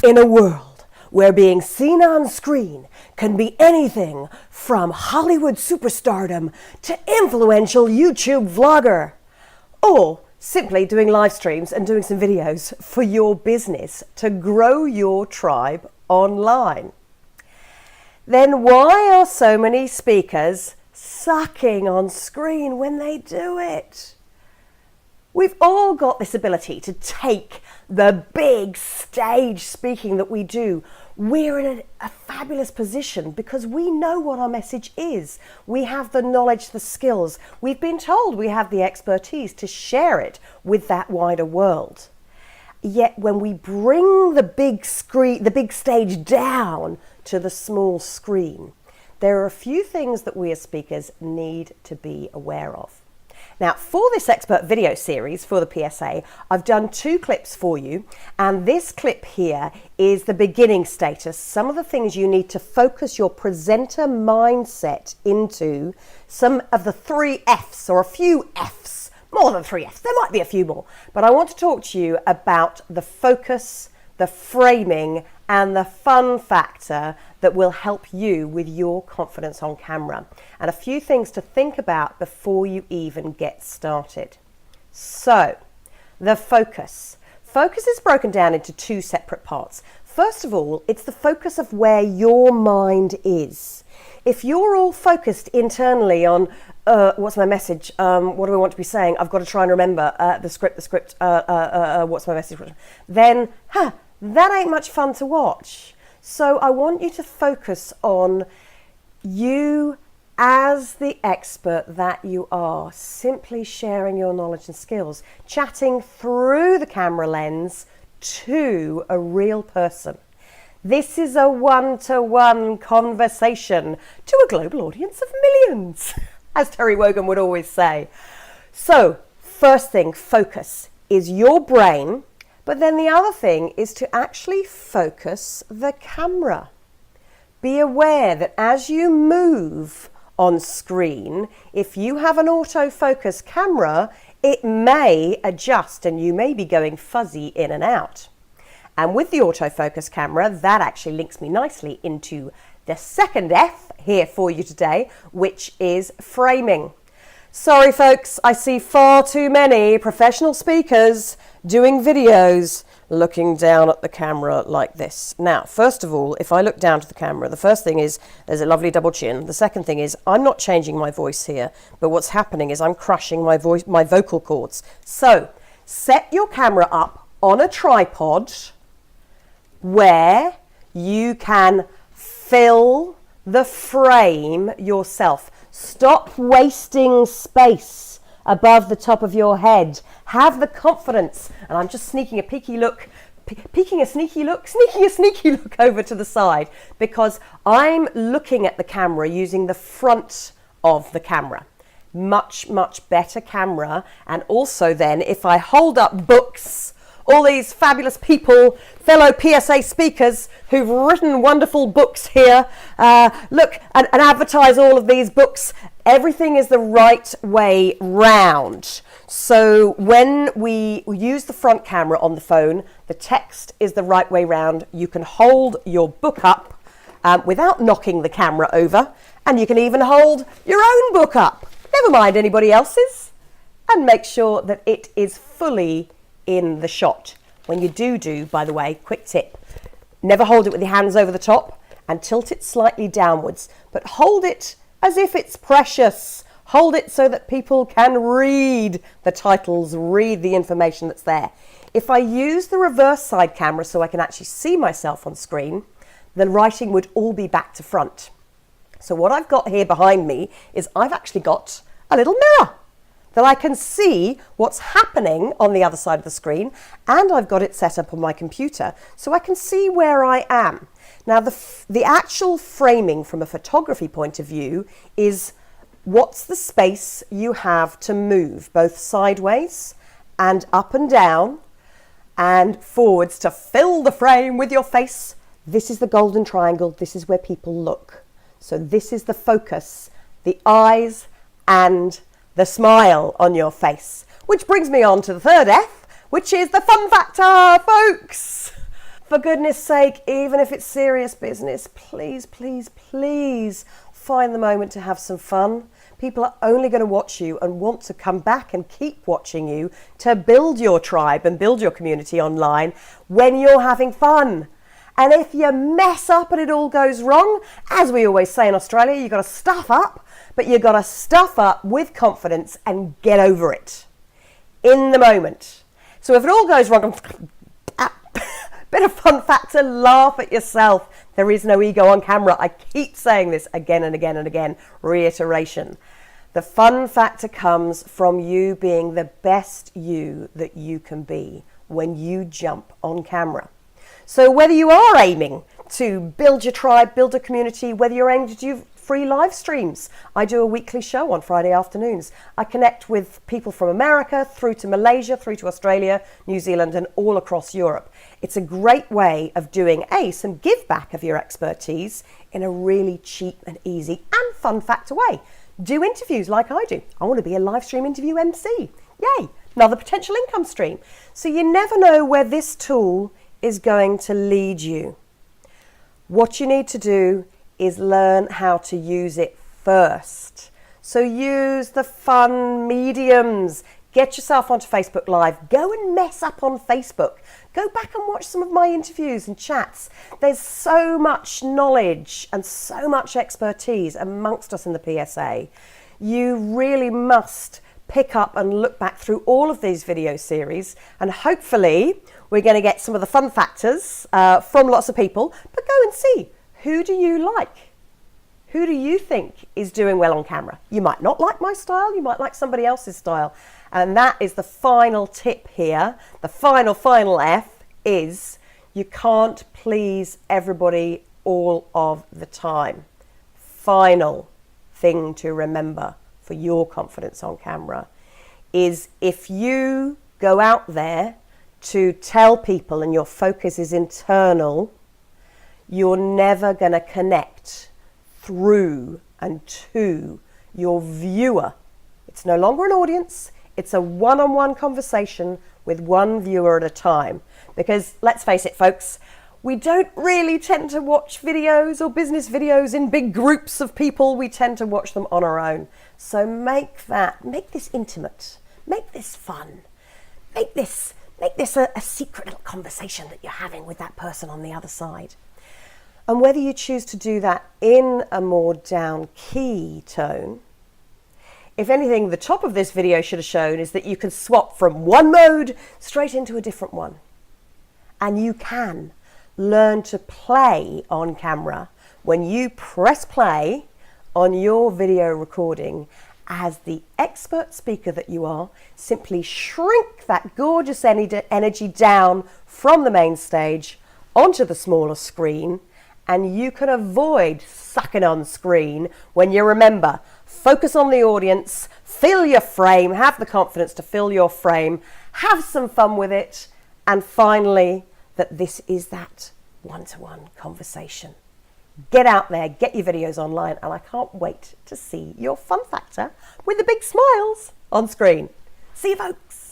In a world where being seen on screen can be anything from Hollywood superstardom to influential YouTube vlogger, or simply doing live streams and doing some videos for your business to grow your tribe online, then why are so many speakers sucking on screen when they do it? We've all got this ability to take the big stage speaking that we do. We're in a fabulous position because we know what our message is. We have the knowledge, the skills. We've been told we have the expertise to share it with that wider world. Yet when we bring the big stage down to the small screen, there are a few things that we as speakers need to be aware of. Now, for this expert video series for the PSA, I've done 2 clips for you, and this clip here is the beginning status, some of the things you need to focus your presenter mindset into, some of the 3 Fs, or a few Fs, more than 3 Fs, there might be a few more, but I want to talk to you about the focus, the framing, and the fun factor that will help you with your confidence on camera, and a few things to think about before you even get started. So, the focus. Focus is broken down into 2 separate parts. First of all, it's the focus of where your mind is. If you're all focused internally on what's my message, what do I want to be saying, I've got to try and remember the script, what's my message, then that ain't much fun to watch. So I want you to focus on you as the expert that you are, simply sharing your knowledge and skills, chatting through the camera lens to a real person. This is a one-to-one conversation to a global audience of millions, as Terry Wogan would always say. So, first thing, focus is your brain. But then the other thing is to actually focus the camera. Be aware that as you move on screen, if you have an autofocus camera, it may adjust and you may be going fuzzy in and out. And with the autofocus camera, that actually links me nicely into the second F here for you today, which is framing. Sorry folks, I see far too many professional speakers doing videos looking down at the camera like this. Now, first of all, if I look down to the camera, the first thing is there's a lovely double chin. The second thing is I'm not changing my voice here, but what's happening is I'm crushing my vocal cords. So, set your camera up on a tripod where you can fill the frame yourself. Stop wasting space above the top of your head. Have the confidence, and I'm just sneaking a sneaky look over to the side because I'm looking at the camera using the front of the camera. Much, much better camera. And also then, if I hold up books, all these fabulous people, fellow PSA speakers who've written wonderful books here, look and advertise all of these books. Everything is the right way round. So when we use the front camera on the phone, the text is the right way round. You can hold your book up without knocking the camera over, and you can even hold your own book up, never mind anybody else's, and make sure that it is fully in the shot. When you do, by the way, quick tip, never hold it with your hands over the top and tilt it slightly downwards, but hold it as if it's precious. Hold it so that people can read the titles, read the information that's there. If I use the reverse side camera so I can actually see myself on screen, the writing would all be back to front. So what I've got here behind me is I've actually got a little mirror that I can see what's happening on the other side of the screen, and I've got it set up on my computer so I can see where I am. Now the actual framing from a photography point of view is what's the space you have to move, both sideways and up and down and forwards to fill the frame with your face. This is the golden triangle, this is where people look. So this is the focus, the eyes and the smile on your face. Which brings me on to the third F, which is the fun factor, folks. For goodness sake, even if it's serious business, please, please, please find the moment to have some fun. People are only going to watch you and want to come back and keep watching you to build your tribe and build your community online when you're having fun. And if you mess up and it all goes wrong, as we always say in Australia, you've got to stuff up, but you've got to stuff up with confidence and get over it in the moment. So if it all goes wrong, bit of fun factor, laugh at yourself. There is no ego on camera. I keep saying this again and again and again, reiteration. The fun factor comes from you being the best you that you can be when you jump on camera. So whether you are aiming to build your tribe, build a community, whether you're aiming to do free live streams. I do a weekly show on Friday afternoons. I connect with people from America through to Malaysia, through to Australia, New Zealand, and all across Europe. It's a great way of doing some give back of your expertise in a really cheap and easy and fun factor way. Do interviews like I do. I want to be a live stream interview MC. Yay, another potential income stream. So you never know where this tool is going to lead you. What you need to do is learn how to use it first. So use the fun mediums. Get yourself onto Facebook Live. Go and mess up on Facebook. Go back and watch some of my interviews and chats. There's so much knowledge and so much expertise amongst us in the PSA. You really must pick up and look back through all of these video series, and hopefully we're going to get some of the fun factors from lots of people. But go and see, who do you like? Who do you think is doing well on camera? You might not like my style, you might like somebody else's style. And that is the final tip here. The final F is you can't please everybody all of the time. Final thing to remember for your confidence on camera is if you go out there to tell people and your focus is internal, you're never going to connect through and to your viewer. It's no longer an audience. It's a one-on-one conversation with one viewer at a time. Because let's face it, folks, we don't really tend to watch videos or business videos in big groups of people. We tend to watch them on our own. So make this intimate, make this fun, make this a secret little conversation that you're having with that person on the other side. And whether you choose to do that in a more down key tone, if anything, the top of this video should have shown is that you can swap from one mode straight into a different one. And you can learn to play on camera when you press play on your video recording. As the expert speaker that you are, simply shrink that gorgeous energy down from the main stage onto the smaller screen, and you can avoid sucking on screen when you remember, focus on the audience, fill your frame, have the confidence to fill your frame, have some fun with it, and finally, that this is that one-to-one conversation. Get out there, get your videos online, and I can't wait to see your fun factor with the big smiles on screen. See you, folks.